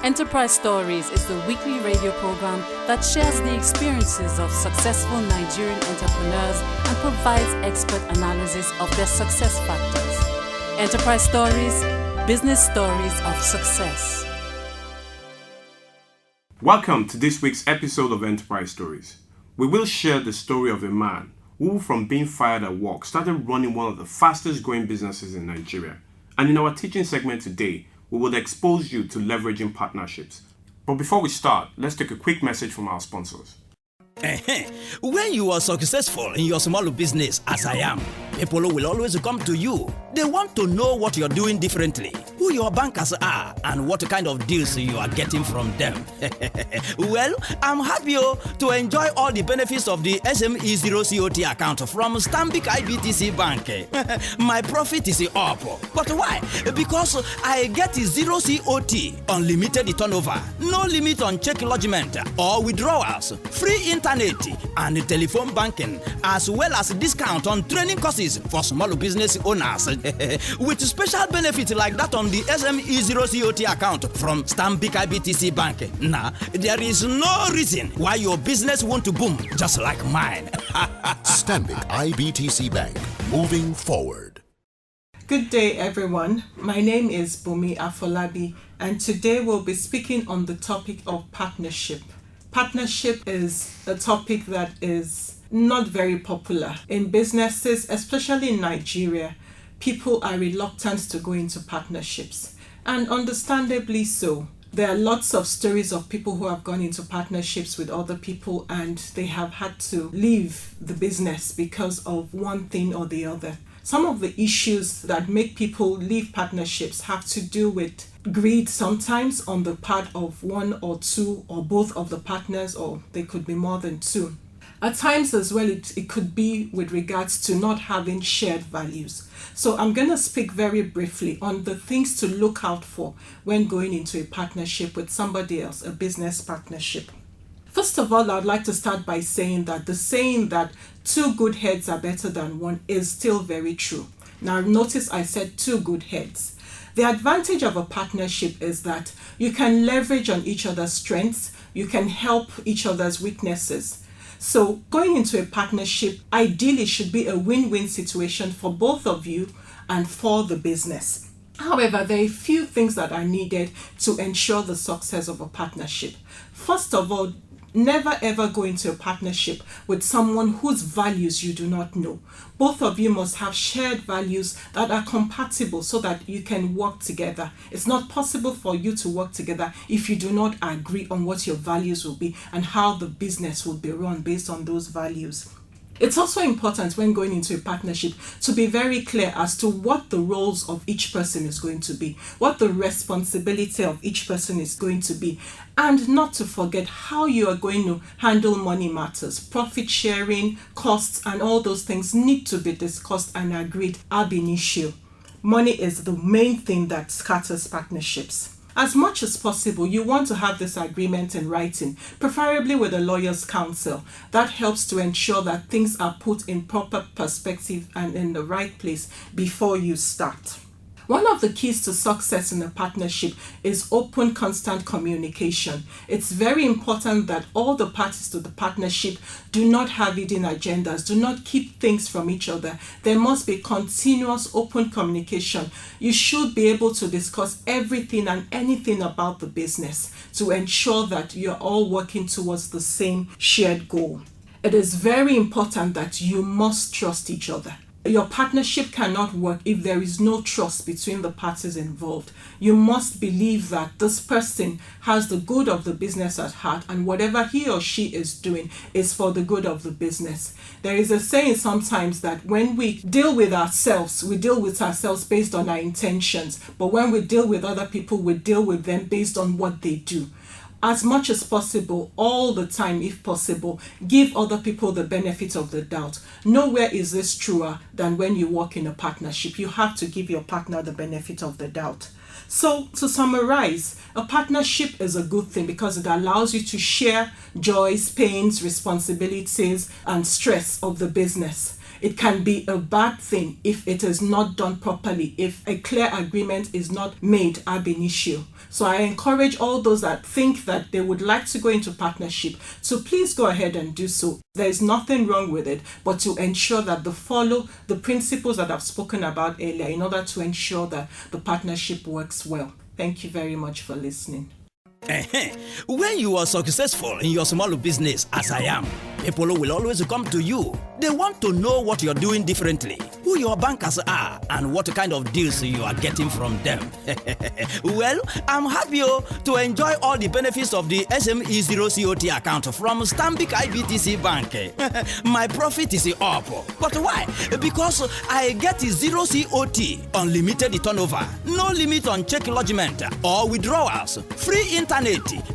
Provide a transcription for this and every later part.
Enterprise Stories is the weekly radio program that shares the experiences of successful Nigerian entrepreneurs and provides expert analysis of their success factors. Enterprise Stories, business stories of success. Welcome to this week's episode of Enterprise Stories. We will share the story of a man who, from being fired at work, started running one of the fastest growing businesses in Nigeria. And in our teaching segment today, we will expose you to leveraging partnerships. But before we start, let's take a quick message from our sponsors. When you are successful in your small business, as I am, people will always come to you. They want to know what you're doing differently, who your bankers are, and what kind of deals you are getting from them. Well, I'm happy to enjoy all the benefits of the SME Zero COT account from Stanbic IBTC Bank. My profit is up. But why? Because I get zero COT, unlimited turnover, no limit on check lodgement or withdrawals, free internet and telephone banking, as well as discount on training courses for small business owners. With special benefits like that on the SME Zero COT account from Stanbic IBTC Bank. Now, there is no reason why your business won't boom just like mine. Stanbic IBTC Bank, moving forward. Good day, everyone. My name is Bumi Afolabi, and today we'll be speaking on the topic of partnership. Partnership is a topic that is not very popular in businesses, especially in Nigeria. People are reluctant to go into partnerships, and understandably so. There are lots of stories of people who have gone into partnerships with other people and they have had to leave the business because of one thing or the other. Some of the issues that make people leave partnerships have to do with greed sometimes on the part of one or two or both of the partners, or they could be more than two. At times as well, it could be with regards to not having shared values. So I'm going to speak very briefly on the things to look out for when going into a partnership with somebody else, a business partnership. First of all, I'd like to start by saying that the saying that two good heads are better than one is still very true. Now, notice I said two good heads. The advantage of a partnership is that you can leverage on each other's strengths, you can help each other's weaknesses. So going into a partnership ideally should be a win-win situation for both of you and for the business. However, there are a few things that are needed to ensure the success of a partnership. First of all, never ever go into a partnership with someone whose values you do not know. Both of you must have shared values that are compatible so that you can work together. It's not possible for you to work together if you do not agree on what your values will be and how the business will be run based on those values. It's also important when going into a partnership to be very clear as to what the roles of each person is going to be, what the responsibility of each person is going to be, and not to forget how you are going to handle money matters. Profit sharing, costs, and all those things need to be discussed and agreed ab initio. Money is the main thing that scatters partnerships. As much as possible, you want to have this agreement in writing, preferably with a lawyer's counsel. That helps to ensure that things are put in proper perspective and in the right place before you start. One of the keys to success in a partnership is open, constant communication. It's very important that all the parties to the partnership do not have hidden agendas, do not keep things from each other. There must be continuous open communication. You should be able to discuss everything and anything about the business to ensure that you're all working towards the same shared goal. It is very important that you must trust each other. Your partnership cannot work if there is no trust between the parties involved. You must believe that this person has the good of the business at heart and whatever he or she is doing is for the good of the business. There is a saying sometimes that when we deal with ourselves, we deal with ourselves based on our intentions. But when we deal with other people, we deal with them based on what they do. As much as possible, all the time if possible, give other people the benefit of the doubt. Nowhere is this truer than when you work in a partnership. You have to give your partner the benefit of the doubt. So to summarize, a partnership is a good thing because it allows you to share joys, pains, responsibilities, and stress of the business. it can be a bad thing if it is not done properly, if a clear agreement is not made ab initio. So I encourage all those that think that they would like to go into partnership to please go ahead and do so. There is nothing wrong with it, but to ensure that they follow the principles that I've spoken about earlier in order to ensure that the partnership works well. Thank you very much for listening. When you are successful in your small business, as I am, people will always come to you. They want to know what you're doing differently, who your bankers are, and what kind of deals you are getting from them. Well, I'm happy to enjoy all the benefits of the SME Zero COT account from Stanbic IBTC Bank. My profit is up. But why? Because I get zero COT, unlimited turnover, no limit on check lodgement or withdrawals, free internet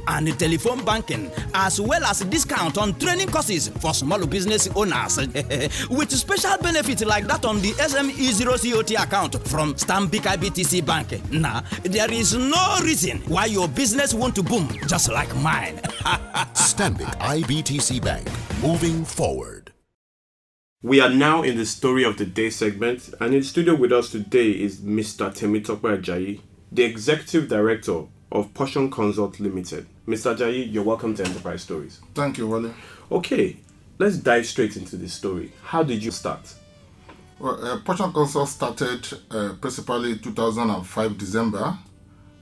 and telephone banking, as well as discount on training courses for small business owners. With special benefits like that on the SME Zero COT account from Stanbic IBTC Bank. Now, there is no reason why your business won't boom just like mine. Stanbic IBTC Bank, moving forward. We are now in the Story of the Day segment, and in the studio with us today is Mr. Temitope Ajayi, the Executive Director of Portion Consult Limited. Mr. Ajayi, you're welcome to Enterprise Stories. Thank you, Wale. Okay, let's dive straight into the story. How did you start? Well, Portion Consult started principally 2005 December,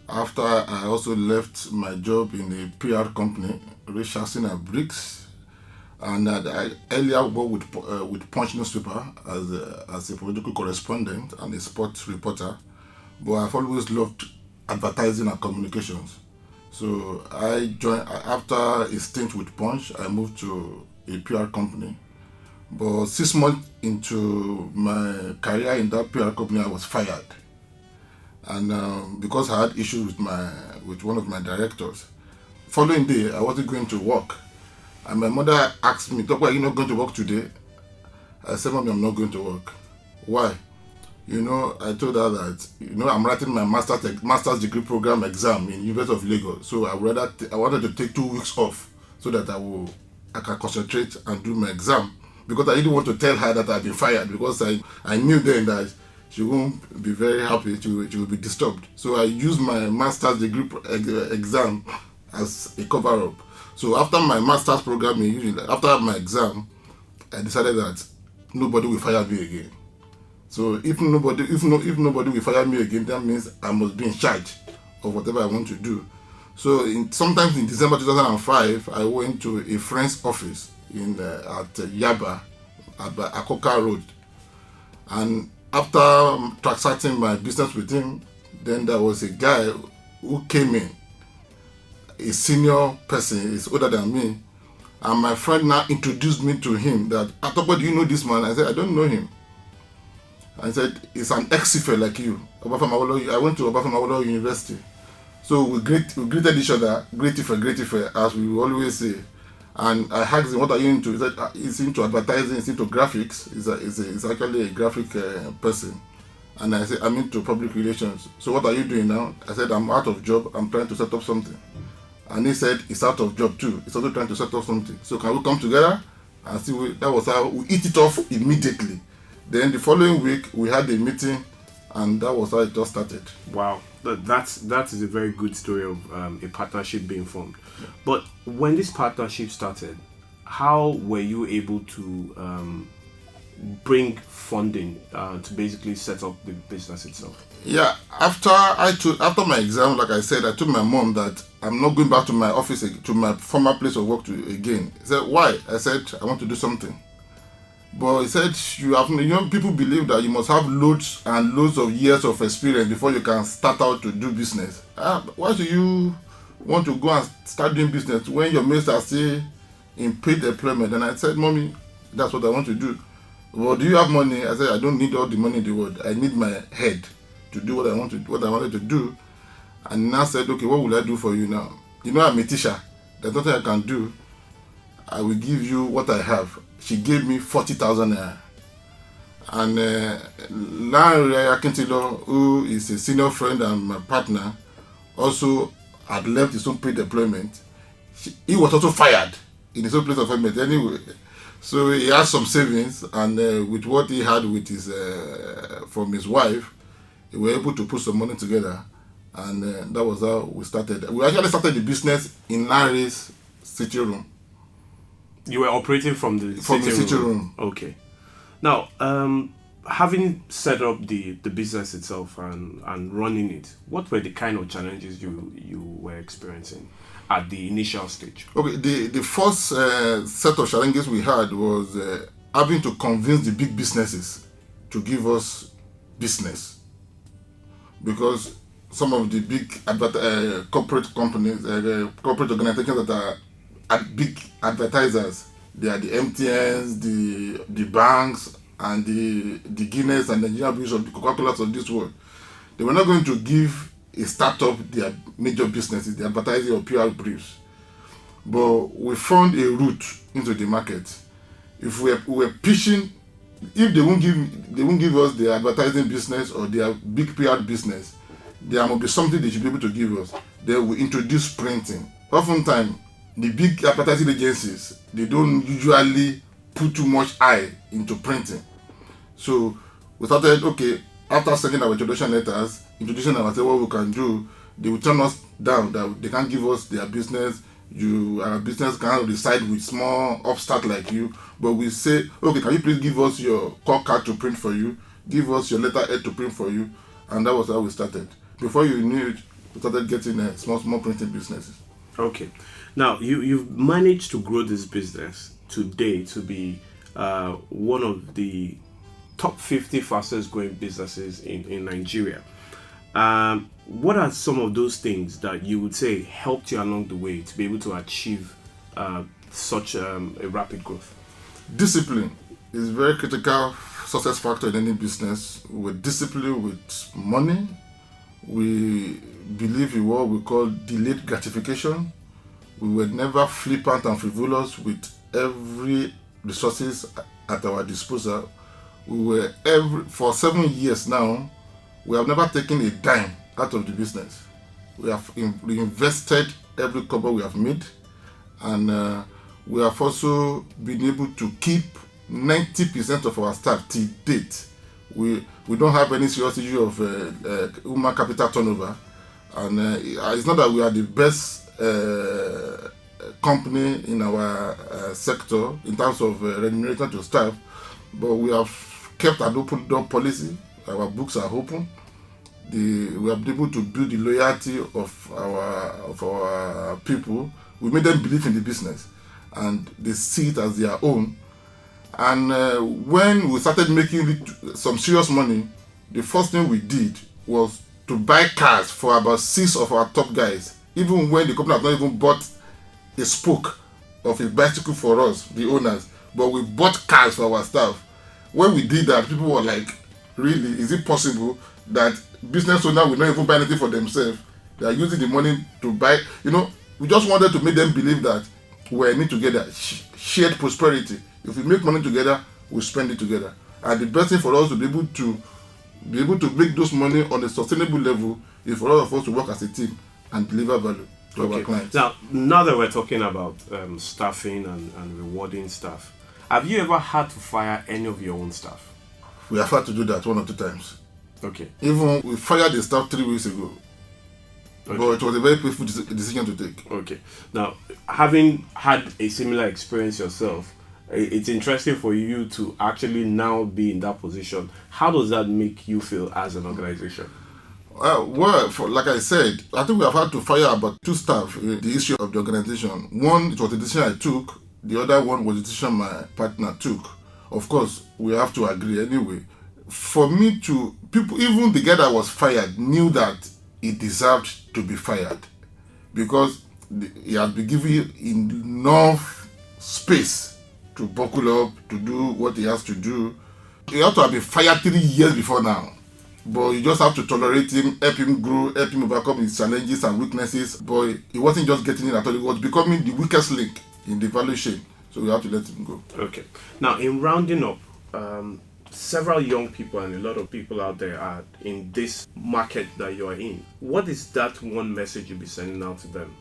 after I also left my job in a PR company, Richardson and Briggs, and I earlier worked with Punch newspaper as a political correspondent and a sports reporter, but I've always loved advertising and communications. So I joined after a stint with Punch. I moved to a PR company, but 6 months into my career in that PR company, I was fired, and because I had issues with one of my directors. Following day, I wasn't going to work, and my mother asked me, "Tope, are you not going to work today?" I said, "Mommy, I'm not going to work." Why? I told her that, I'm writing my master's degree program exam in University of Lagos. So I wanted to take 2 weeks off so that I can concentrate and do my exam. Because I didn't want to tell her that I'd been fired, because I knew then that she won't be very happy, she will be disturbed. So I used my master's degree exam as a cover-up. So after my master's program, after my exam, I decided that nobody will fire me again. So if nobody will fire me again, that means I must be in charge of whatever I want to do. So sometimes in December 2005, I went to a friend's office at Yaba, at Akoka Road. And after transacting my business with him, then there was a guy who came in, a senior person, he's older than me. And my friend now introduced me to him that, "Tope, do you know this man?" I said, "I don't know him." I said, "It's an ex-CFA like you." I went to Obafemi Awolowo University. So we greeted each other, great Ife, as we always say. And I asked him, "What are you into?" He said, "He's into advertising, he's into graphics. He's actually a graphic person." And I said, "I'm into public relations." "So what are you doing now?" I said, "I'm out of job, I'm trying to set up something." And he said, "He's out of job too, he's also trying to set up something. So can we come together?" And see, that was how we hit it off immediately. Then the following week, we had a meeting, and that was how it just started. Wow, that is a very good story of a partnership being formed. But when this partnership started, how were you able to bring funding to basically set up the business itself? Yeah, after my exam, like I said, I told my mom that I'm not going back to my office, to my former place of work again. He said, "Why?" I said, "I want to do something." But he said, people believe that you must have loads and loads of years of experience before you can start out to do business. Why do you want to go and start doing business when your mates are still in paid employment? And I said, "Mommy, that's what I want to do." "Well, do you have money?" I said, "I don't need all the money in the world. I need my head to do what I wanted to do." And now said, "Okay, what will I do for you now? I'm a teacher. There's nothing I can do. I will give you what I have." She gave me 40,000 naira. And Larry Akintilo, who is a senior friend and my partner, also had left his own paid employment. He was also fired in his own place of employment anyway. So he had some savings, and with what he had with his from his wife, we were able to put some money together, and that was how we started. We actually started the business in Larry's sitting room. You were operating from the sitting room. Okay. Now, having set up the business itself and running it, what were the kind of challenges you were experiencing at the initial stage? Okay, the first set of challenges we had was having to convince the big businesses to give us business, because some of the big corporate companies, corporate organizations that are big advertisers, they are the MTNs, the banks, and the Guinness and the Nigeria Breweries of the Coca-Colas of this world. They were not going to give a startup their major businesses, the advertising or PR briefs. But we found a route into the market. If we were pitching, if they won't give us the advertising business or their big PR business, there must be something they should be able to give us. Then we introduce printing. Oftentimes, the big advertising agencies, they don't usually put too much eye into printing. So we started, okay, after sending our introduction letters, introducing ourselves, what we can do, they will turn us down, that they can't give us their business. Our business cannot reside with small upstart like you. But we say, okay, can you please give us your call card to print for you? Give us your letterhead to print for you. And that was how we started. Before you knew it, we started getting small printing businesses. Okay. Now, you've managed to grow this business today to be one of the top 50 fastest growing businesses in Nigeria. What are some of those things that you would say helped you along the way to be able to achieve such a rapid growth? Discipline is very critical success factor in any business. With discipline, with money, we believe in what we call delayed gratification. We were never flippant and frivolous with every resources at our disposal. For 7 years now, we have never taken a dime out of the business. We have reinvested every kobo we have made, and we have also been able to keep 90% of our staff till date. We don't have any serious issue of human capital turnover, and it's not that we are the best company in our sector in terms of remuneration to staff, but we have kept an open door policy. Our books are open. We have been able to build the loyalty of our people. We made them believe in the business, and they see it as their own. And when we started making some serious money, the first thing we did was to buy cars for about 6 of our top guys, even when the company had not even bought a spoke of a bicycle for us, the owners, but we bought cars for our staff. When we did that, people were like, really, is it possible that business owners will not even buy anything for themselves? They are using the money to buy, we just wanted to make them believe that we're in it together, shared prosperity. If we make money together, we spend it together. And the best thing for us to be able to make those money on a sustainable level is for all of us to work as a team and deliver value to our clients. Now that we're talking about staffing and rewarding staff, have you ever had to fire any of your own staff? We have had to do that 1 or 2 times. Okay. Even we fired the staff 3 weeks ago. Okay. But it was a very painful decision to take. Okay. Now, having had a similar experience yourself, it's interesting for you to actually now be in that position. How does that make you feel as an organization? Like I said, I think we have had to fire about 2 staff in the issue of the organization. One, it was a decision I took. The other one was a decision my partner took. Of course, we have to agree anyway. For me even the guy that was fired knew that he deserved to be fired, because he had been given enough space to buckle up, to do what he has to do. He ought to have been fired 3 years before now. But you just have to tolerate him, help him grow, help him overcome his challenges and weaknesses. But he wasn't just getting in at all, he was becoming the weakest link in the value chain. So we have to let him go. Okay. Now, in rounding up, several young people and a lot of people out there are in this market that you are in. What is that one message you'll be sending out to them?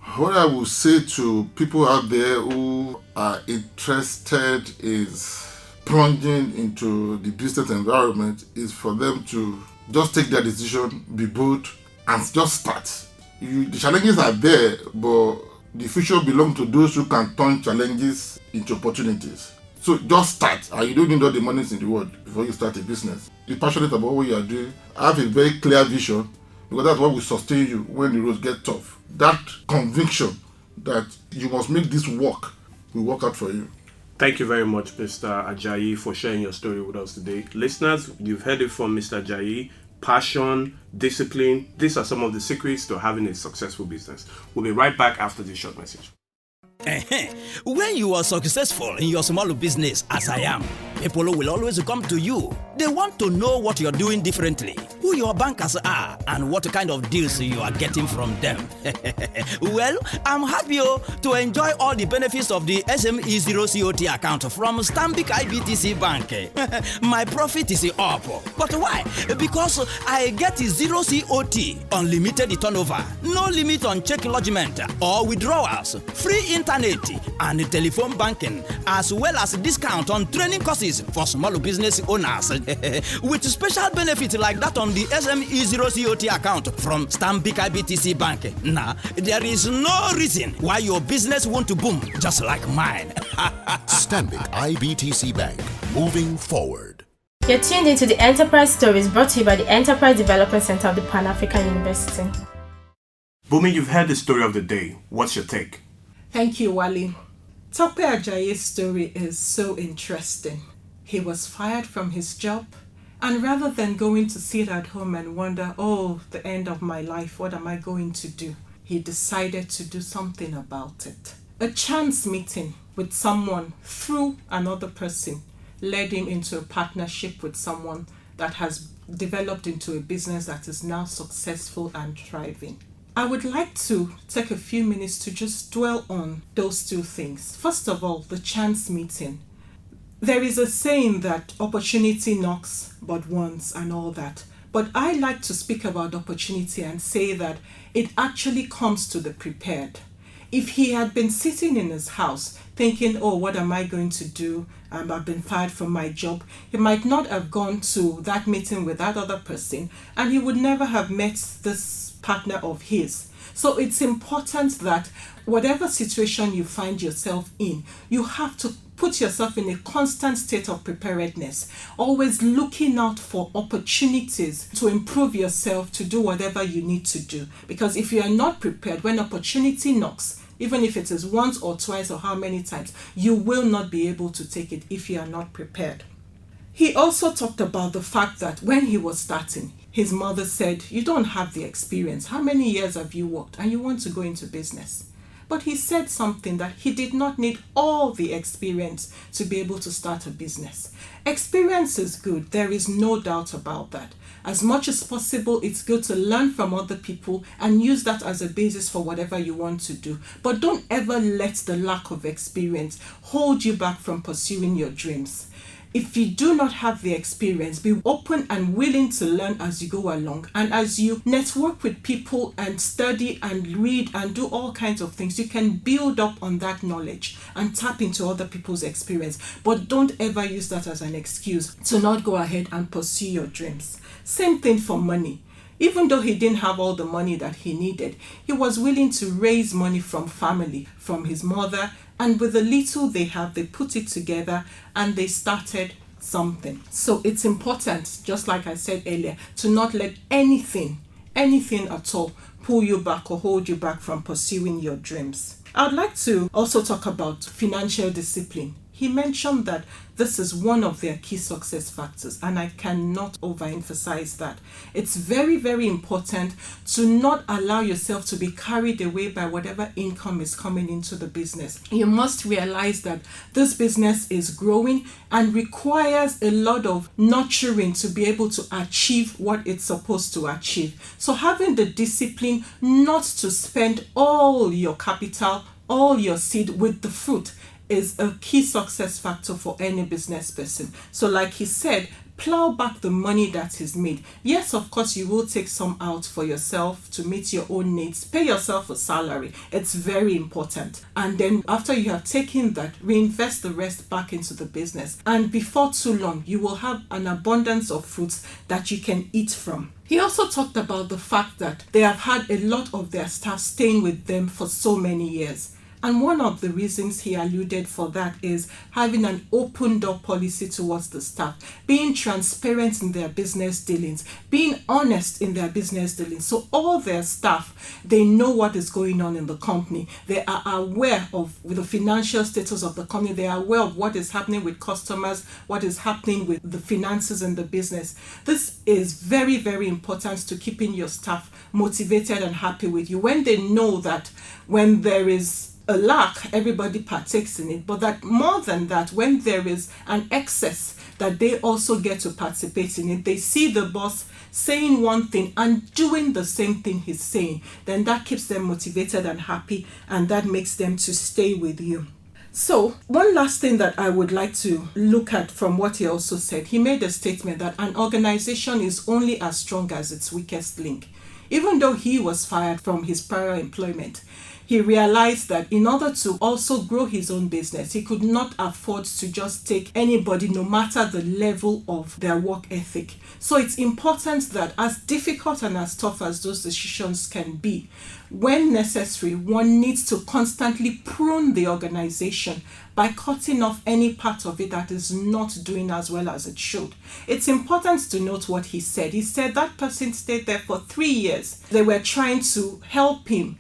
What I will say to people out there who are interested is plunging into the business environment is for them to just take their decision, be bold, and just start. The challenges are there, but the future belongs to those who can turn challenges into opportunities. So just start, and you don't need all the money in the world before you start a business. Be passionate about what you are doing. Have a very clear vision, because that's what will sustain you when the roads get tough. That conviction that you must make this work will work out for you. Thank you very much, Mr. Ajayi, for sharing your story with us today. Listeners, you've heard it from Mr. Ajayi. Passion, discipline, these are some of the secrets to having a successful business. We'll be right back after this short message. When you are successful in your small business, as I am, people will always come to you. They want to know what you're doing differently, who your bankers are, and what kind of deals you are getting from them. Well, I'm happy to enjoy all the benefits of the SME0COT account from Stanbic IBTC Bank. My profit is up. But why? Because I get 0 COT, unlimited turnover, no limit on check lodgement or withdrawals, free internet and telephone banking, as well as discount on training courses for small business owners. With special benefits like that on the SME0COT account from Stanbic IBTC Bank. Now, there is no reason why your business won't boom just like mine. Stanbic IBTC Bank, moving forward. You're tuned into the Enterprise Stories brought to you by the Enterprise Development Center of the Pan-African University. Bumi, you've heard the story of the day. What's your take? Thank you, Wally. Tope Ajayi's story is so interesting. He was fired from his job, and rather than going to sit at home and wonder, oh, the end of my life, what am I going to do? He decided to do something about it. A chance meeting with someone through another person led him into a partnership with someone that has developed into a business that is now successful and thriving. I would like to take a few minutes to just dwell on those two things. First of all, the chance meeting. There is a saying that opportunity knocks but once and all that. But I like to speak about opportunity and say that it actually comes to the prepared. If he had been sitting in his house thinking, oh, what am I going to do? I've been fired from my job. He might not have gone to that meeting with that other person, and he would never have met this partner of his. So it's important that whatever situation you find yourself in, you have to put yourself in a constant state of preparedness, always looking out for opportunities to improve yourself, to do whatever you need to do. Because if you are not prepared, when opportunity knocks, even if it is once or twice or how many times, you will not be able to take it if you are not prepared. He also talked about the fact that when he was starting, his mother said, you don't have the experience. How many years have you worked? And you want to go into business. But he said something that he did not need all the experience to be able to start a business. Experience is good. There is no doubt about that. As much as possible, it's good to learn from other people and use that as a basis for whatever you want to do. But don't ever let the lack of experience hold you back from pursuing your dreams. If you do not have the experience, be open and willing to learn as you go along. And as you network with people and study and read and do all kinds of things, you can build up on that knowledge and tap into other people's experience. But don't ever use that as an excuse to not go ahead and pursue your dreams. Same thing for money. Even though he didn't have all the money that he needed, he was willing to raise money from family, from his mother, and with the little they have, they put it together and they started something. So it's important, just like I said earlier, to not let anything at all pull you back or hold you back from pursuing your dreams. I would like to also talk about financial discipline. He mentioned that this is one of their key success factors, and I cannot overemphasize that. It's very, very important to not allow yourself to be carried away by whatever income is coming into the business. You must realize that this business is growing and requires a lot of nurturing to be able to achieve what it's supposed to achieve. So having the discipline not to spend all your capital, all your seed with the fruit is a key success factor for any business person. So like he said, plow back the money that is made. Yes, of course, you will take some out for yourself to meet your own needs. Pay yourself a salary. It's very important. And then after you have taken that, reinvest the rest back into the business. And before too long, you will have an abundance of fruits that you can eat from. He also talked about the fact that they have had a lot of their staff staying with them for so many years. And one of the reasons he alluded for that is having an open door policy towards the staff, being transparent in their business dealings, being honest in their business dealings. So all their staff, they know what is going on in the company. They are aware of the financial status of the company. They are aware of what is happening with customers, what is happening with the finances in the business. This is very, very important to keeping your staff motivated and happy with you. When they know that when there is a lack, everybody partakes in it, but that more than that, when there is an excess, that they also get to participate in it. They see the boss saying one thing and doing the same thing he's saying, then that keeps them motivated and happy, and that makes them to stay with you. So one last thing that I would like to look at from what he also said, he made a statement that an organization is only as strong as its weakest link. Even though he was fired from his prior employment, he realized that in order to also grow his own business, he could not afford to just take anybody, no matter the level of their work ethic. So it's important that, as difficult and as tough as those decisions can be, when necessary, one needs to constantly prune the organization by cutting off any part of it that is not doing as well as it should. It's important to note what he said. He said that person stayed there for 3 years. They were trying to help him,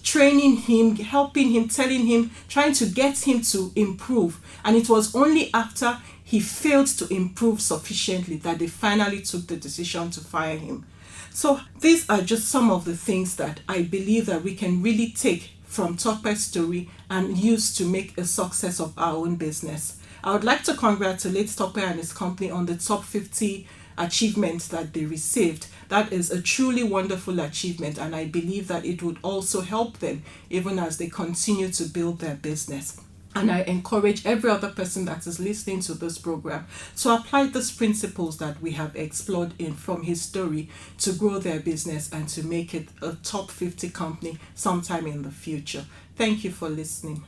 training him, helping him, telling him, trying to get him to improve. And it was only after he failed to improve sufficiently that they finally took the decision to fire him. So these are just some of the things that I believe that we can really take from Tope's story and use to make a success of our own business. I would like to congratulate Tope and his company on the top 50 achievements that they received. That is a truly wonderful achievement, and I believe that it would also help them even as they continue to build their business. And I encourage every other person that is listening to this program to apply these principles that we have explored from his story to grow their business and to make it a top 50 company sometime in the future. Thank you for listening.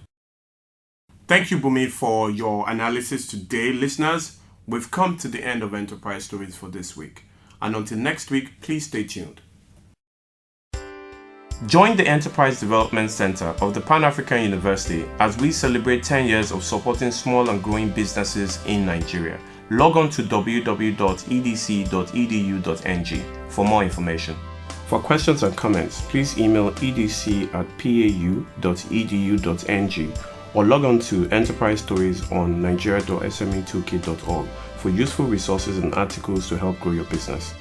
Thank you, Bumi, for your analysis today. Listeners, we've come to the end of Enterprise Stories for this week. And until next week, please stay tuned. Join the Enterprise Development Center of the Pan-African University as we celebrate 10 years of supporting small and growing businesses in Nigeria. Log on to www.edc.edu.ng for more information. For questions and comments, please email edc@pau.edu.ng or log on to Enterprise Stories on nigeria.sme2k.org for useful resources and articles to help grow your business.